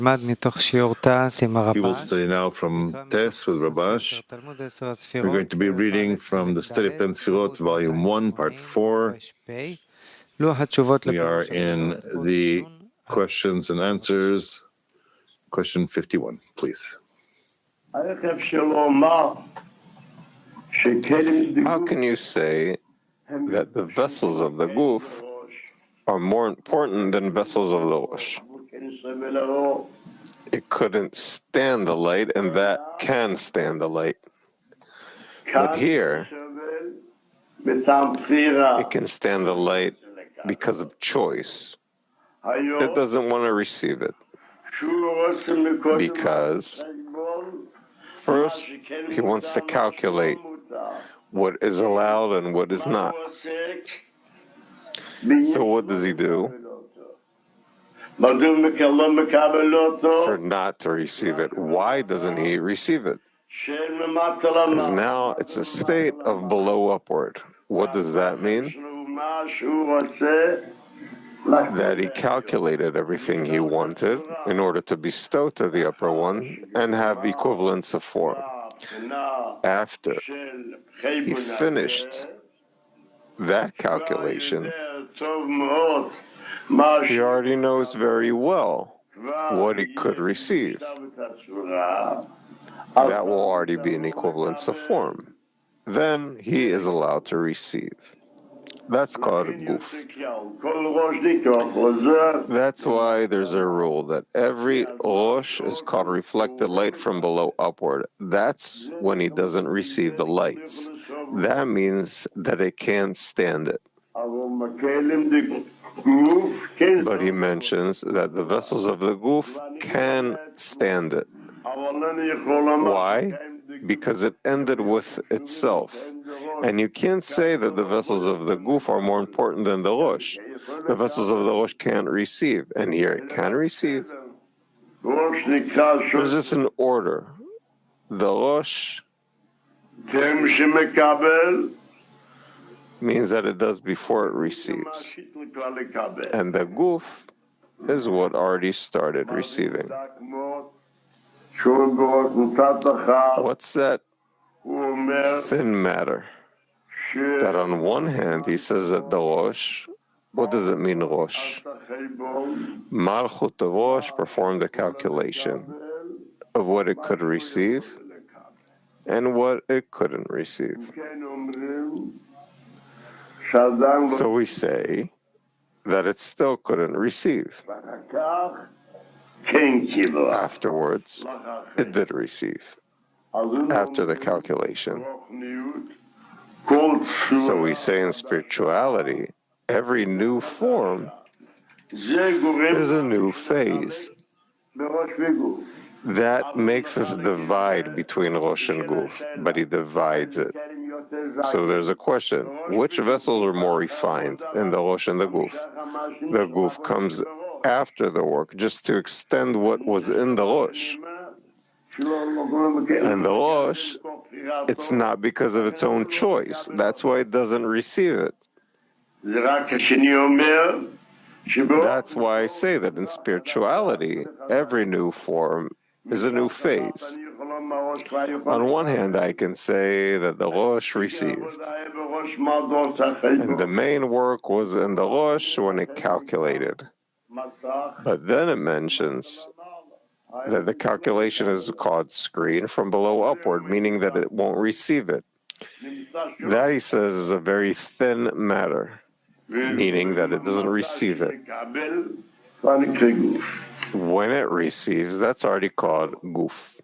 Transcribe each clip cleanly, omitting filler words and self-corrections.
We will study now from Tes with Rabash. We're going to be reading from the Study of 10 Sefirot, Volume 1, Part 4. We are in the questions and answers. Question 51, please. How can you say that the vessels of the Guf are more important than vessels of the Rosh? It couldn't stand the light, and that can stand the light. But here, it can stand the light because of choice. It doesn't want to receive it. Because first, he wants to calculate what is allowed and what is not. So what does he do? For not to receive it. Why doesn't he receive it? Because now it's a state of below upward. What does that mean? That he calculated everything he wanted in order to bestow to the upper one and have equivalence of form. After he finished that calculation, he already knows very well what he could receive. That will already be an equivalence of form. Then he is allowed to receive. That's called Guf. That's why there's a rule that every Rosh is called reflected light from below upward. That's when he doesn't receive the lights. That means that it can't stand it. But he mentions that the vessels of the Guf can stand it. Why? Because it ended with itself. And you can't say that the vessels of the Guf are more important than the Rosh. The vessels of the Rosh can't receive, and here it can receive. There's just an order. The Rosh means that it does before it receives. And the Guf is what already started receiving. What's that thin matter? That on one hand he says that the Rosh, what does it mean Rosh? Malchut the Rosh performed a calculation of what it could receive and what it couldn't receive. So we say that it still couldn't receive. Afterwards, it did receive, after the calculation. So we say in spirituality, every new form is a new phase. That makes us divide between Rosh and Guf, but he divides it. So there's a question, which vessels are more refined in the Rosh and the Guf? The Guf comes after the work, just to extend what was in the Rosh. And the Rosh, it's not because of its own choice. That's why it doesn't receive it. That's why I say that in spirituality, every new form is a new phase. On one hand, I can say that the Rosh received. And the main work was in the Rosh when it calculated. But then it mentions that the calculation is called screen from below upward, meaning that it won't receive it. That, he says, is a very thin matter, meaning that it doesn't receive it. When it receives, that's already called Guf.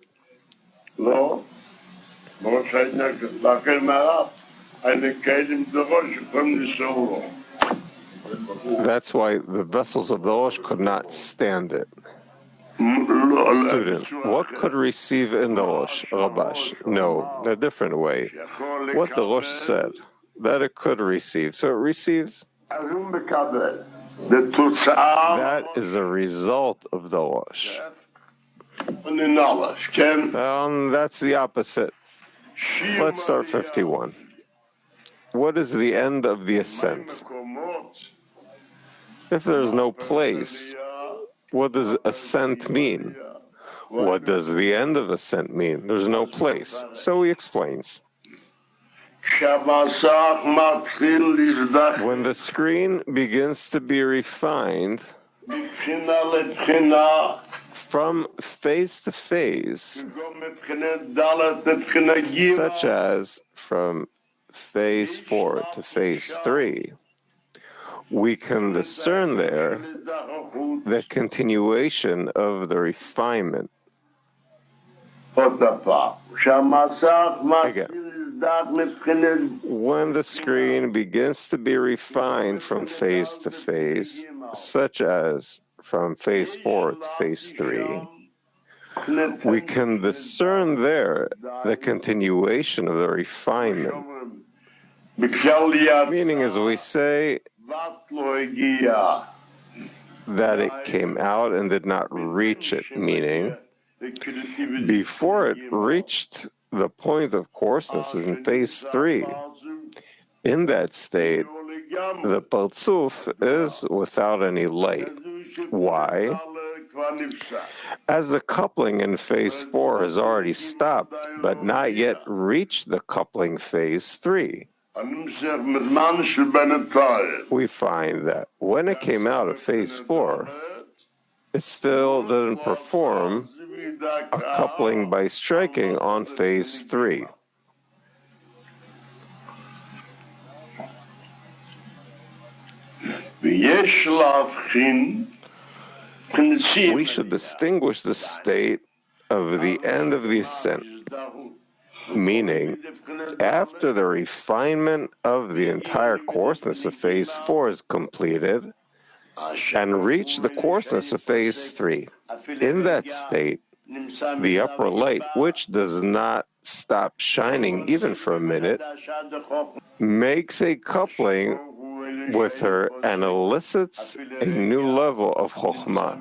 That's why the vessels of the Rosh could not stand it. Student, what could receive in the Rosh, Rabash? No, a different way. What the Rosh said, that it could receive. So it receives. That is a result of the Rosh. That's the opposite. Let's start 51. What is the end of the ascent? If there's no place What does ascent mean? What does the end of ascent mean? There's no place. So he explains. When the screen begins to be refined from phase to phase, such as from phase 4 to phase 3, we can discern there the continuation of the refinement. Again, when the screen begins to be refined from phase to phase, such as from phase 4 to phase 3, we can discern there the continuation of the refinement. Meaning, as we say, that it came out and did not reach it, meaning before it reached the point of coarseness in phase 3, in that state, the Partzuf is without any light. Why? As the coupling in phase 4 has already stopped, but not yet reached the coupling phase 3. We find that when it came out of phase 4, it still didn't perform a coupling by striking on phase 3. We should distinguish the state of the end of the ascent, meaning after the refinement of the entire coarseness of phase 4 is completed and reach the coarseness of phase 3. In that state, the upper light, which does not stop shining even for a minute, makes a coupling with her and elicits a new level of Chokhmah.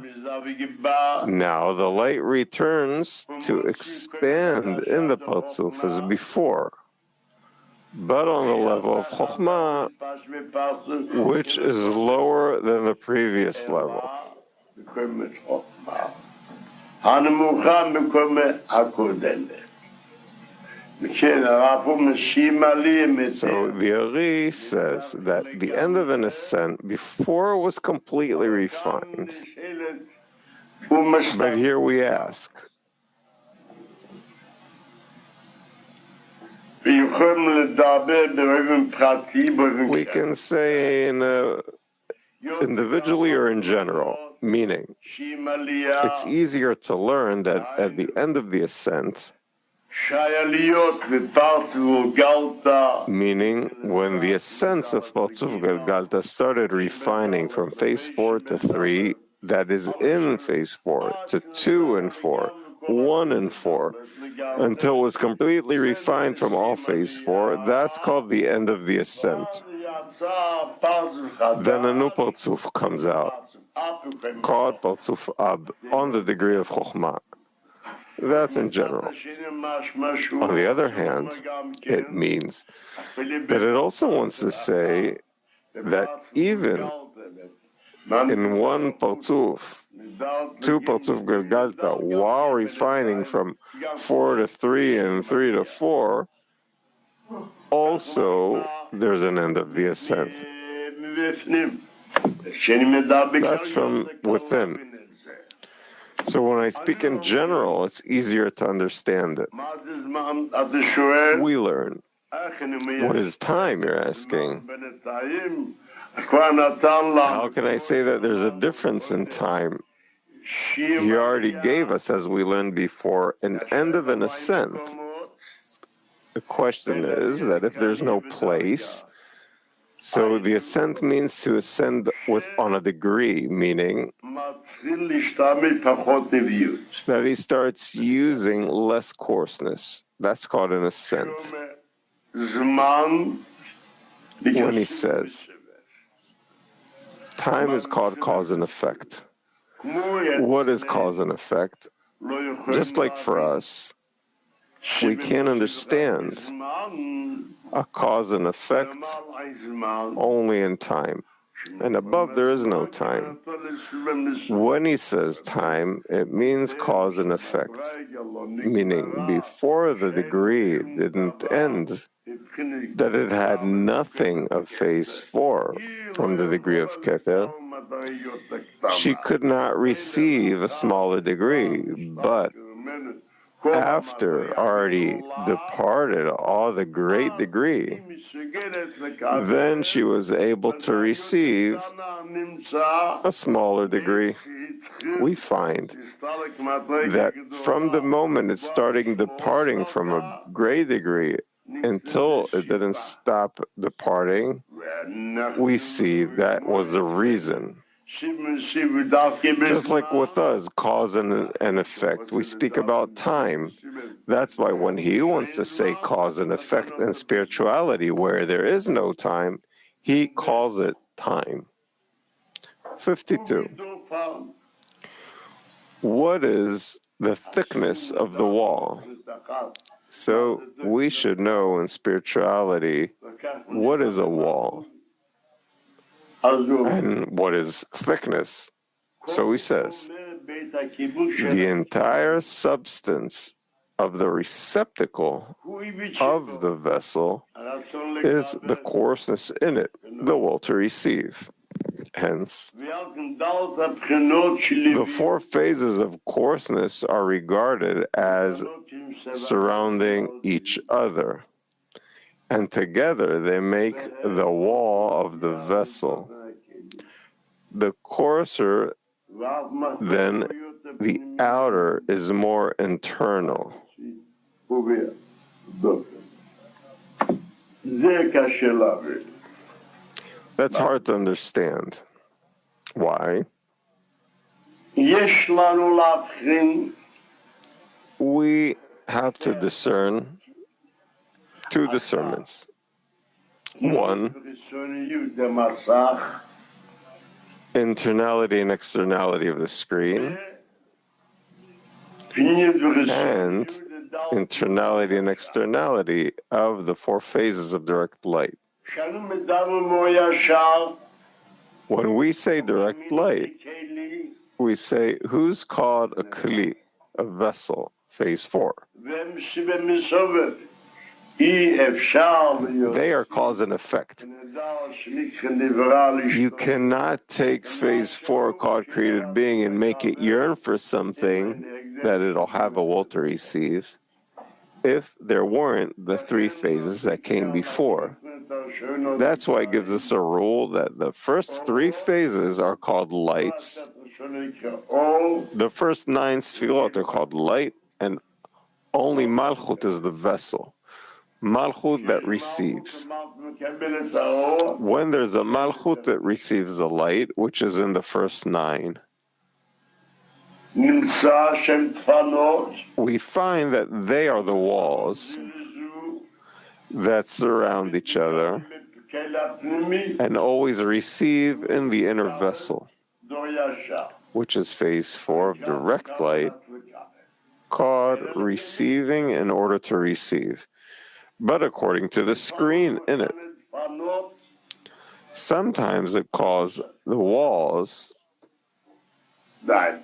Now the light returns to expand in the Partzuf as before, but on the level of Chokhmah, which is lower than the previous level. So the Ari says that the end of an ascent before it was completely refined. But here we ask, we can say individually or in general, meaning it's easier to learn that at the end of the ascent, meaning when the ascents of Partzuf Galgalta started refining from phase 4 to 3, that is in phase 4, to 2 and 4, 1 and 4, until it was completely refined from all phase 4, that's called the end of the ascent. Then a new Partzuf comes out, called Partzuf Ab, on the degree of Chokhmah. That's in general. On the other hand, it means that it also wants to say that even in one Partzuf, 2 Partzuf Galgalta, while refining from 4 to 3 and 3 to 4, also there's an end of the ascent. That's from within. So when I speak in general, it's easier to understand it. We learn. What is time, you're asking? How can I say that there's a difference in time? He already gave us, as we learned before, an end of an ascent. The question is that if there's no place, so the ascent means to ascend on a degree, meaning that he starts using less coarseness. That's called an ascent. When he says, time is called cause and effect. What is cause and effect? Just like for us, we can't understand a cause and effect only in time. and above there is no time. When he says time, it means cause and effect, meaning before the degree didn't end, that it had nothing of phase 4 from the degree of Keter. She could not receive a smaller degree, but after already departed all the great degree, then she was able to receive a smaller degree. We find that from the moment it's starting departing from a great degree until it didn't stop departing, we see that was the reason. Just like with us, cause and effect, we speak about time. That's why when he wants to say cause and effect in spirituality, where there is no time, he calls it time. 52. What is the thickness of the wall? So we should know in spirituality what is a wall and what is thickness. So he says, the entire substance of the receptacle of the vessel is the coarseness in it, the will to receive. Hence, the 4 phases of coarseness are regarded as surrounding each other, and together they make the wall of the vessel. The coarser, then, the outer is more internal. That's hard to understand. Why? We have to discern 2 discernments. One, internality and externality of the screen, and internality and externality of the 4 phases of direct light. When we say direct light, we say, who's called a kli, a vessel, phase 4? They are cause and effect. You cannot take phase 4 called created being and make it yearn for something that it'll have a will to receive if there weren't the 3 phases that came before. That's why it gives us a rule that the first 3 phases are called lights. The first 9 Sefirot are called light, and only Malchut is the vessel. Malchut that receives. When there's a Malchut that receives the light, which is in the first 9, we find that they are the walls that surround each other and always receive in the inner vessel, which is phase 4 of direct light, called receiving in order to receive, but according to the screen in it. Sometimes it calls the walls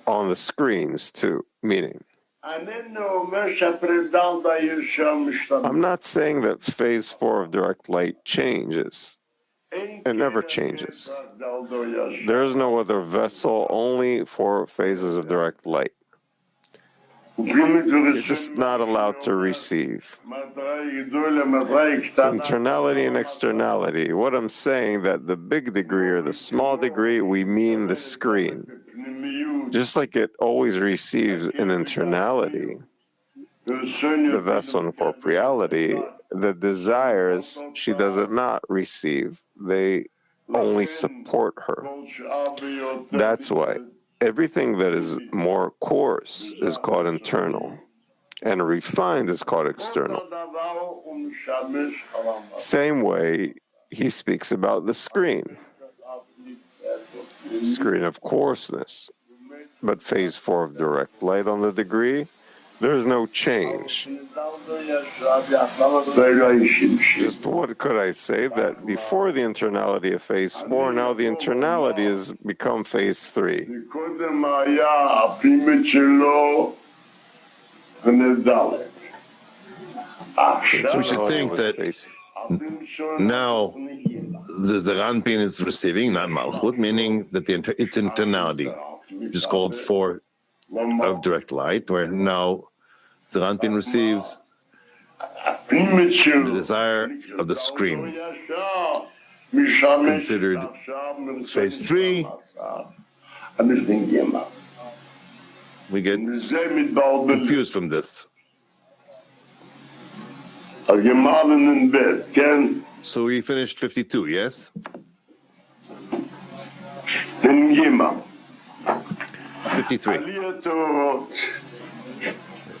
on the screens too, meaning I'm not saying that phase 4 of direct light changes. It never changes. There is no other vessel, only 4 phases of direct light. You're just not allowed to receive. It's internality and externality. What I'm saying that the big degree or the small degree, we mean the screen. Just like it always receives in internality, the vessel in corporeality, the desires she does not receive. They only support her. That's why everything that is more coarse is called internal, and refined is called external. Same way he speaks about the screen of coarseness. But phase 4 of direct light on the degree, there's no change. Just what could I say? That before the internality of phase 4, now the internality has become phase 3. We should think that now the Zeranpin is receiving, not Malchut, meaning that its internality, which is called 4 of direct light, where now Zeranpin receives the desire of the screen, considered phase 3. We get confused from this. So we finished 52, yes? 53.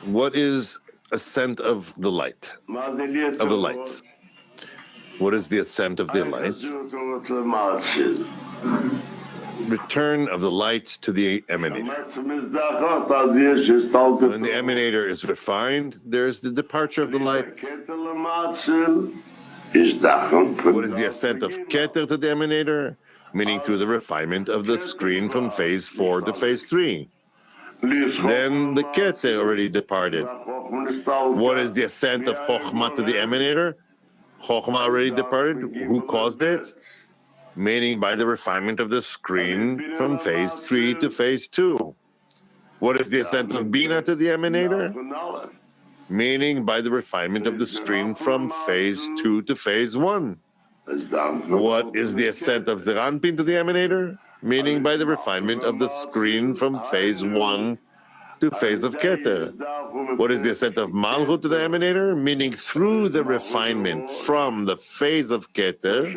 What is ascent of the light? Of the lights. What is the ascent of the lights? Return of the lights to the emanator. When the emanator is refined, there's the departure of the lights. What is the ascent of Keter to the emanator? Meaning through the refinement of the screen from phase 4 to phase 3. Then the Keter already departed. What is the ascent of Chokhmah to the emanator? Chokhmah already departed. Who caused it? Meaning by the refinement of the screen from phase 3 to phase 2. What is the ascent of Bina to the emanator? Meaning by the refinement of the screen from phase 2 to phase 1. What is the ascent of Zeranpin to the emanator? Meaning by the refinement of the screen from phase 1 to phase of Keter. What is the ascent of Malchut to the emanator? Meaning through the refinement from the phase of Keter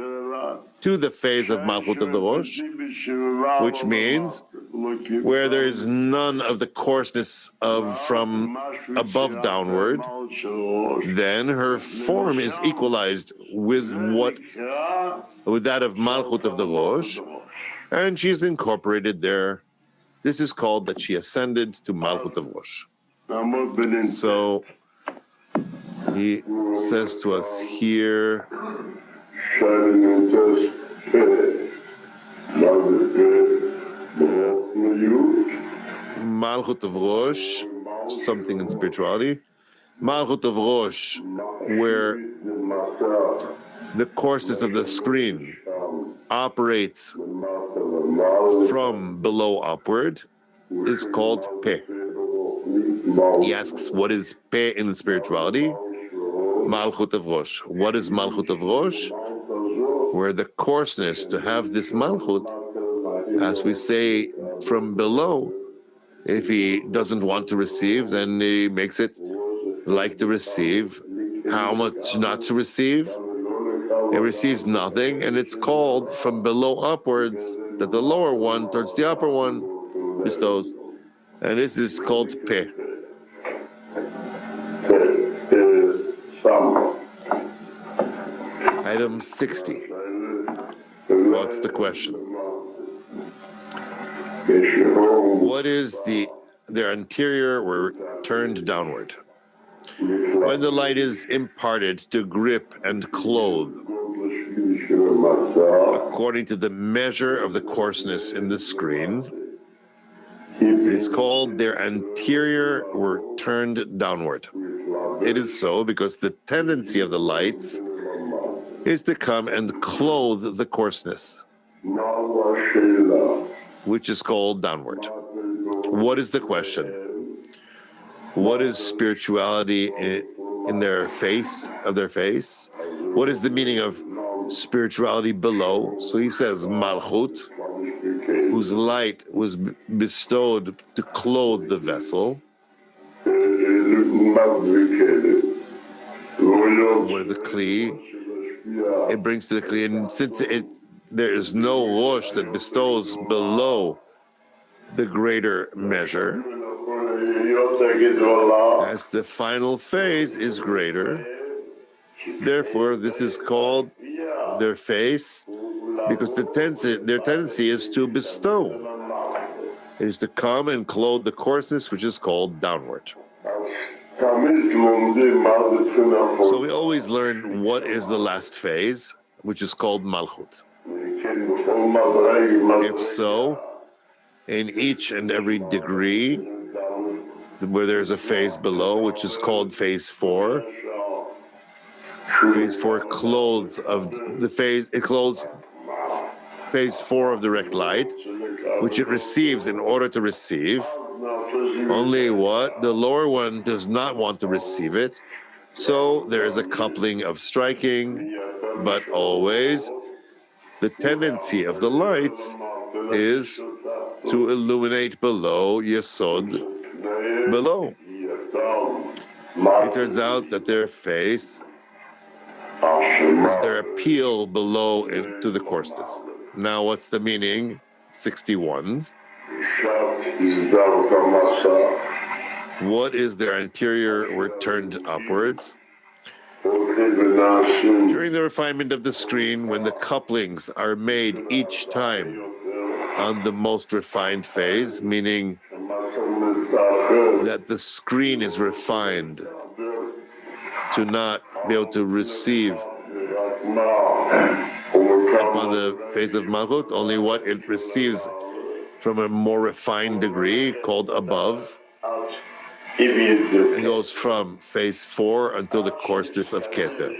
to the phase of Malchut of the Rosh, which means where there is none of the coarseness of from above downward, then her form is equalized with that of Malchut of the Rosh, and she's incorporated there. This is called that she ascended to Malchut of Rosh. So he says to us here, Malchut of Rosh, something in spirituality. Malchut of Rosh, where the coarseness of the screen operates from below upward, is called Peh. He asks, what is Peh in the spirituality? Malchut of Rosh. What is Malchut of Rosh? Where the coarseness to have this Malchut, as we say, from below, if he doesn't want to receive, then he makes it like to receive. How much not to receive? It receives nothing, and it's called from below upwards, that the lower one towards the upper one bestows. And this is called Peh. Item 60. What's the question? What is their anterior were turned downward? When the light is imparted to grip and clothe, according to the measure of the coarseness in the screen, it is called their anterior were turned downward. It is so because the tendency of the lights is to come and clothe the coarseness, which is called downward. What is the question? What is spirituality in their face, of their face? What is the meaning of spirituality below? So he says Malchut, whose light was bestowed to clothe the vessel. What is the Kli? It brings to the Kli, and since there is no Rosh that bestows below the greater measure, as the final phase is greater, therefore this is called their face, because their tendency is to bestow. It is to come and clothe the coarseness, which is called downward. So we always learn what is the last phase, which is called Malchut. If so, in each and every degree, where there's a phase below, which is called phase 4. Phase 4 clothes of the phase, it clothes phase 4 of direct light, which it receives in order to receive. Only what? The lower one does not want to receive it. So there is a coupling of striking, but always the tendency of the lights is to illuminate below Yesod, below. It turns out that their face is their appeal below into the coarseness. Now, what's the meaning? 61. What is their anterior were turned upwards? During the refinement of the screen, when the couplings are made each time on the most refined phase, meaning that the screen is refined to not be able to receive upon the phase of Malchut, only what it receives from a more refined degree called above. It goes from phase 4 until the coarseness of Keter.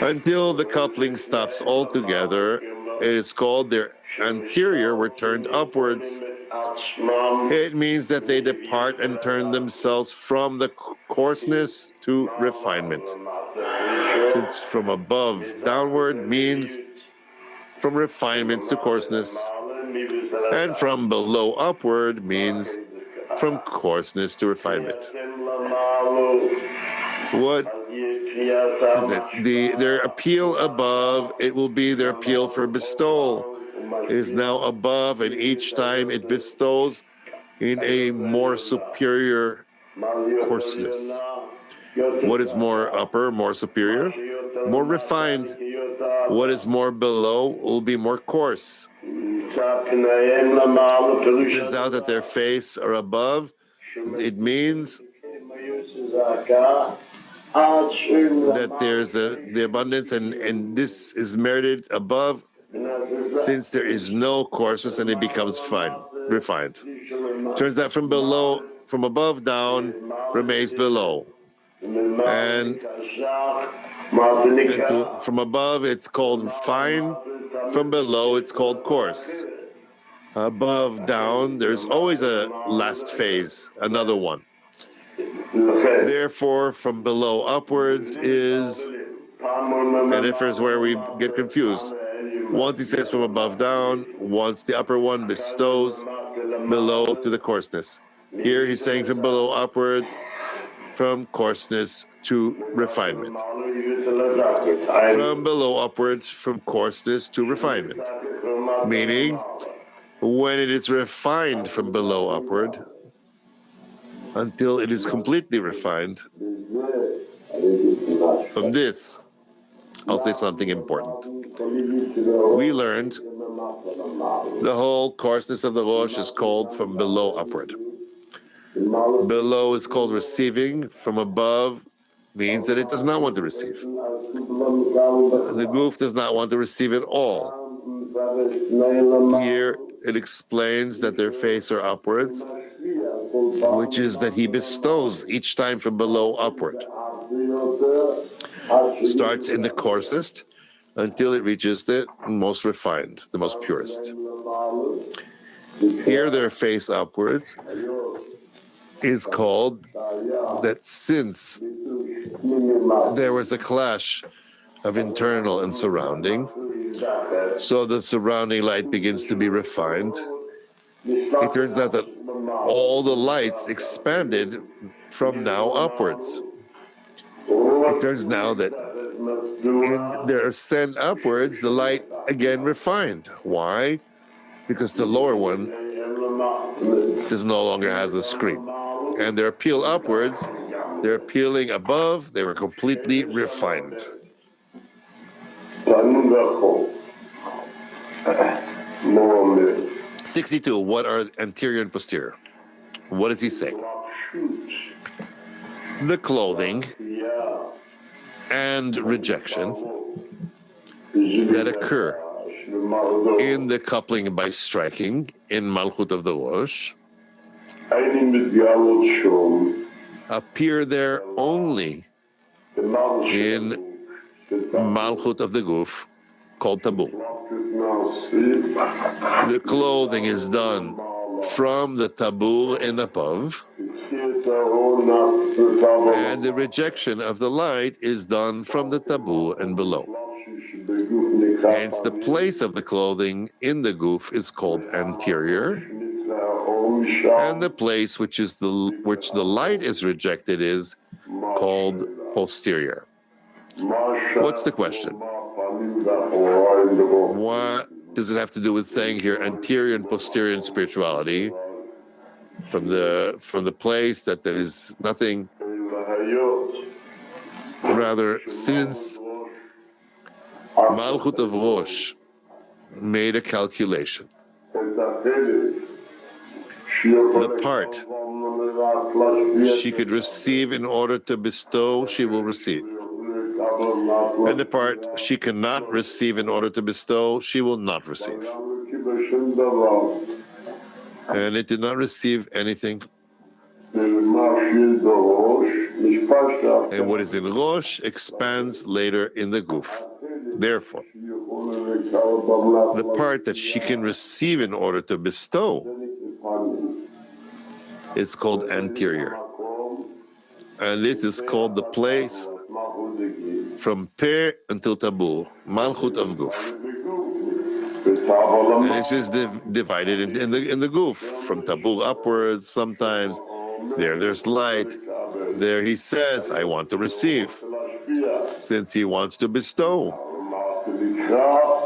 Until the coupling stops altogether, it is called their anterior were turned upwards. It means that they depart and turn themselves from the coarseness to refinement. Since from above downward means from refinement to coarseness, and from below upward means from coarseness to refinement. What is it? Their appeal above, it will be their appeal for bestowal, is now above, and each time it bestows in a more superior coarseness. What is more upper, more superior? More refined. What is more below will be more coarse. It turns out that their face are above. It means that there's the abundance, and this is merited above, since there is no coarseness and it becomes fine, refined. Turns out from below, from above down, remains below. And from above it's called fine, from below it's called coarse. Above, down, there's always a last phase, another one. Therefore, from below upwards is, and if is where we get confused. Once he says from above down, once the upper one bestows below to the coarseness. Here he's saying from below upwards, from coarseness to refinement. From below upwards, from coarseness to refinement. Meaning, when it is refined from below upward, until it is completely refined, from this, I'll say something important. We learned the whole coarseness of the Rosh is called from below upward. Below is called receiving. From above means that it does not want to receive. The goof does not want to receive at all. Here it explains that their face are upwards, which is that he bestows each time from below upward. Starts in the coarsest until it reaches the most refined, the most purest. Here their face upwards is called that since there was a clash of internal and surrounding, so the surrounding light begins to be refined. It turns out that all the lights expanded from now upwards. It turns now that in their ascent upwards, the light again refined. Why? Because the lower one no longer has a screen. And their appeal upwards, they're appealing above, they were completely refined. 62, what are anterior and posterior? What does he say? the clothing and rejection that occur in the coupling by striking in Malchut of the Rosh appear there only in Malchut of the Guf called Tabul. The clothing is done from the Tabul and above, and the rejection of the light is done from the Tabul and below. Hence, the place of the clothing in the Guf is called anterior, and the place which the light is rejected is called posterior. What's the question? What does it have to do with saying here anterior and posterior in spirituality? From the place that there is nothing. Rather, since Malchut of Rosh made a calculation, the part she could receive in order to bestow, she will receive. And the part she cannot receive in order to bestow, she will not receive. And it did not receive anything. And what is in Rosh expands later in the Guf. Therefore, the part that she can receive in order to bestow is called anterior. And this is called the place from Peh until Tabul, Malchut of Guf. And this is divided in the Guf, from Tabul upwards. Sometimes there's light. There he says, I want to receive. Since he wants to bestow,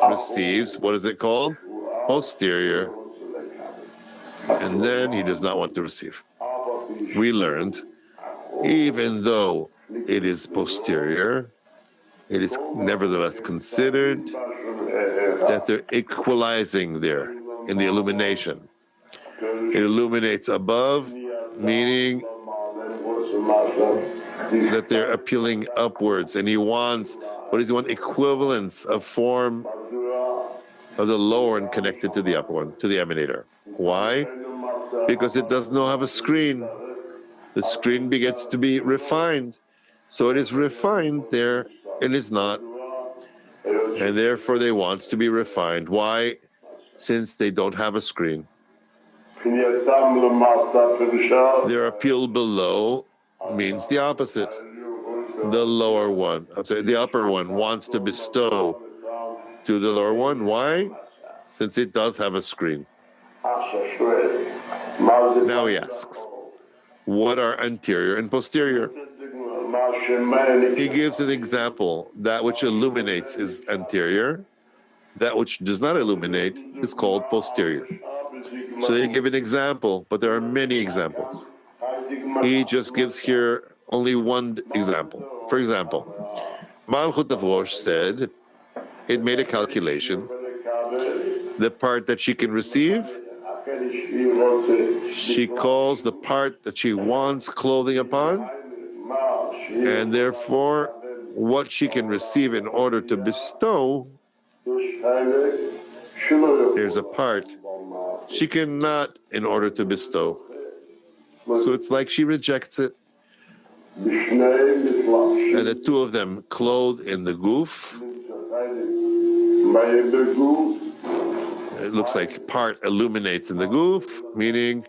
receives, what is it called? Posterior. And then he does not want to receive. We learned, even though it is posterior, it is nevertheless considered that they're equalizing there in the illumination. It illuminates above, meaning that they're appealing upwards, and he wants, what does he want? Equivalence of form of the lower and connected to the upper one, to the emanator. Why? Because it does not have a screen. The screen begins to be refined. So it is refined there, it is not. And therefore they want to be refined. Why? Since they don't have a screen. Their appeal below means the opposite. The lower one, the upper one wants to bestow to the lower one. Why? Since it does have a screen. Now he asks, what are anterior and posterior? He gives an example. That which illuminates is anterior. That which does not illuminate is called posterior. So they give an example, but there are many examples. He just gives here only one example. For example, Malchut of Rosh said it made a calculation. The part that she can receive, she calls the part that she wants clothing upon, and therefore what she can receive in order to bestow, there's a part she cannot in order to bestow. So it's like she rejects it. And the two of them clothed in the Guf. It looks like part illuminates in the Guf, meaning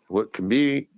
what can be